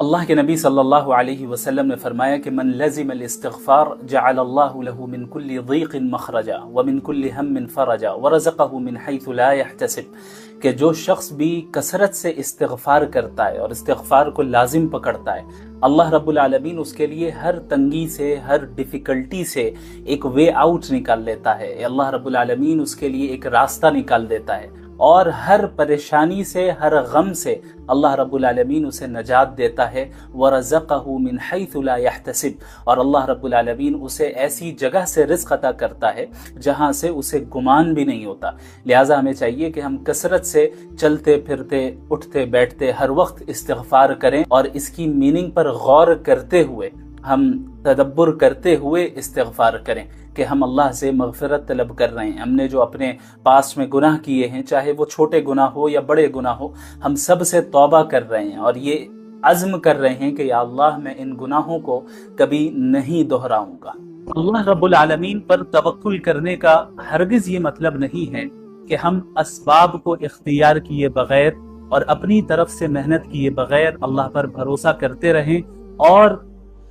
اللہ کے نبی صلی اللہ علیہ وسلم نے فرمایا کہ من لزم الاستغفار جعل اللہ له من كل ضیق مخرجا ومن كل هم فرجا ورزقه من حيث لا يحتسب، کہ جو شخص بھی کثرت سے استغفار کرتا ہے اور استغفار کو لازم پکڑتا ہے، اللہ رب العالمین اس کے لیے ہر تنگی سے، ہر ڈیفیکلٹی سے ایک وے آؤٹ نکال لیتا ہے۔ اللہ رب العالمین اس کے لیے ایک راستہ نکال دیتا ہے، اور ہر پریشانی سے، ہر غم سے اللہ رب العالمین اسے نجات دیتا ہے۔ وَرَزَقَهُ مِنْ حَيْثُ لَا يَحْتَسِبُ، اور اللہ رب العالمین اسے ایسی جگہ سے رزق عطا کرتا ہے جہاں سے اسے گمان بھی نہیں ہوتا۔ لہٰذا ہمیں چاہیے کہ ہم کثرت سے چلتے پھرتے، اٹھتے بیٹھتے ہر وقت استغفار کریں، اور اس کی میننگ پر غور کرتے ہوئے، ہم تدبر کرتے ہوئے استغفار کریں کہ ہم اللہ سے مغفرت طلب کر رہے ہیں۔ ہم نے جو اپنے پاسٹ میں گناہ کیے ہیں، چاہے وہ چھوٹے گناہ ہو یا بڑے گناہ ہو، ہم سب سے توبہ کر رہے ہیں، اور یہ عزم کر رہے ہیں کہ یا اللہ میں ان گناہوں کو کبھی نہیں دہراؤں گا۔ اللہ رب العالمین پر توکل کرنے کا ہرگز یہ مطلب نہیں ہے کہ ہم اسباب کو اختیار کیے بغیر اور اپنی طرف سے محنت کیے بغیر اللہ پر بھروسہ کرتے رہیں اور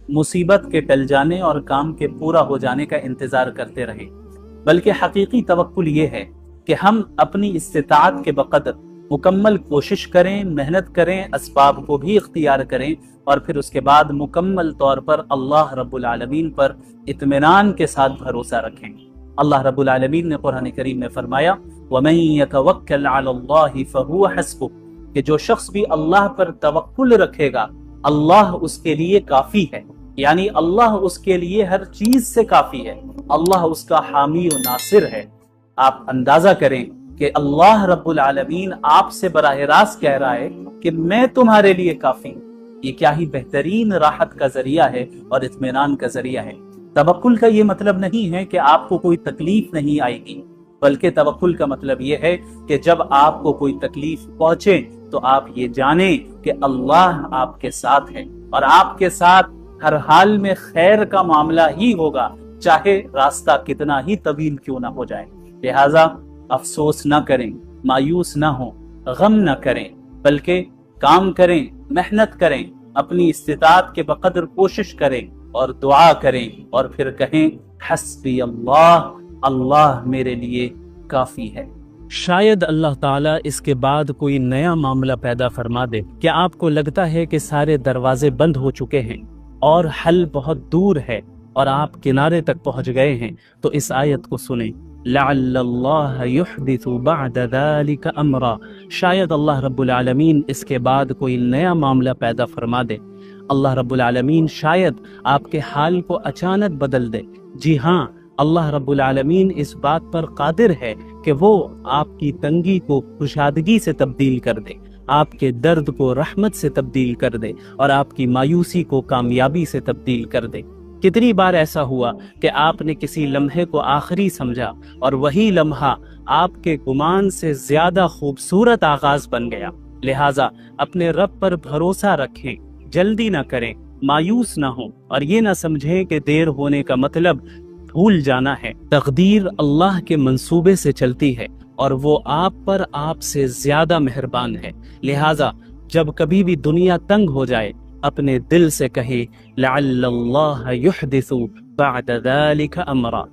مصیبت کے ٹل جانے اور کام کے پورا ہو جانے کا انتظار کرتے رہیں، بلکہ حقیقی توکل یہ ہے کہ ہم اپنی استطاعت کے بقدر مکمل کوشش کریں، محنت کریں، اسباب کو بھی اختیار کریں، اور پھر اس کے بعد مکمل طور پر اللہ رب العالمین پر اطمینان کے ساتھ بھروسہ رکھیں۔ اللہ رب العالمین نے قرآن کریم میں فرمایا وَمَن يَتَوَكَّلْ عَلَى اللَّهِ فَهُوَ حَسْبُهُ، کہ جو شخص بھی اللہ پر توکل رکھے گا اللہ اس کے لیے کافی ہے، یعنی اللہ اس کے لیے ہر چیز سے کافی ہے، اللہ اس کا حامی و ناصر ہے۔ آپ اندازہ کریں کہ اللہ رب العالمین آپ سے براہ راست کہہ رہا ہے کہ میں تمہارے لیے کافی ہوں۔ یہ کیا ہی بہترین راحت کا ذریعہ ہے اور اطمینان کا ذریعہ ہے۔ توکل کا یہ مطلب نہیں ہے کہ آپ کو کوئی تکلیف نہیں آئے گی، بلکہ توکل کا مطلب یہ ہے کہ جب آپ کو کوئی تکلیف پہنچے تو آپ یہ جانیں کہ اللہ آپ کے ساتھ ہے، اور آپ کے ساتھ ہر حال میں خیر کا معاملہ ہی ہوگا، چاہے راستہ کتنا ہی طویل کیوں نہ ہو جائے۔ لہٰذا افسوس نہ کریں، مایوس نہ ہوں، غم نہ کریں، بلکہ کام کریں، محنت کریں، اپنی استطاعت کے بقدر کوشش کریں اور دعا کریں، اور پھر کہیں حسبی اللہ، اللہ میرے لیے کافی ہے۔ شاید اللہ تعالیٰ اس کے بعد کوئی نیا معاملہ پیدا فرما دے۔ کیا آپ کو لگتا ہے کہ سارے دروازے بند ہو چکے ہیں اور حل بہت دور ہے اور آپ کنارے تک پہنچ گئے ہیں؟ تو اس آیت کو سنیں، لعل اللہ یحدث بعد ذلك امرا، شاید اللہ رب العالمین اس کے بعد کوئی نیا معاملہ پیدا فرما دے۔ اللہ رب العالمین شاید آپ کے حال کو اچانک بدل دے۔ جی ہاں، اللہ رب العالمین اس بات پر قادر ہے کہ وہ آپ کی تنگی کو کشادگی سے تبدیل کر دے، آپ کے درد کو رحمت سے تبدیل کر دے، اور آپ کی مایوسی کو کامیابی سے تبدیل کر دے۔ کتنی بار ایسا ہوا کہ آپ نے کسی لمحے کو آخری سمجھا اور وہی لمحہ آپ کے گمان سے زیادہ خوبصورت آغاز بن گیا۔ لہٰذا اپنے رب پر بھروسہ رکھیں، جلدی نہ کریں، مایوس نہ ہوں، اور یہ نہ سمجھیں کہ دیر ہونے کا مطلب بھول جانا ہے۔ تقدیر اللہ کے منصوبے سے چلتی ہے، اور وہ آپ پر آپ سے زیادہ مہربان ہے۔ لہٰذا جب کبھی بھی دنیا تنگ ہو جائے، اپنے دل سے کہے لعل اللہ یحدث بعد ذلك امرا۔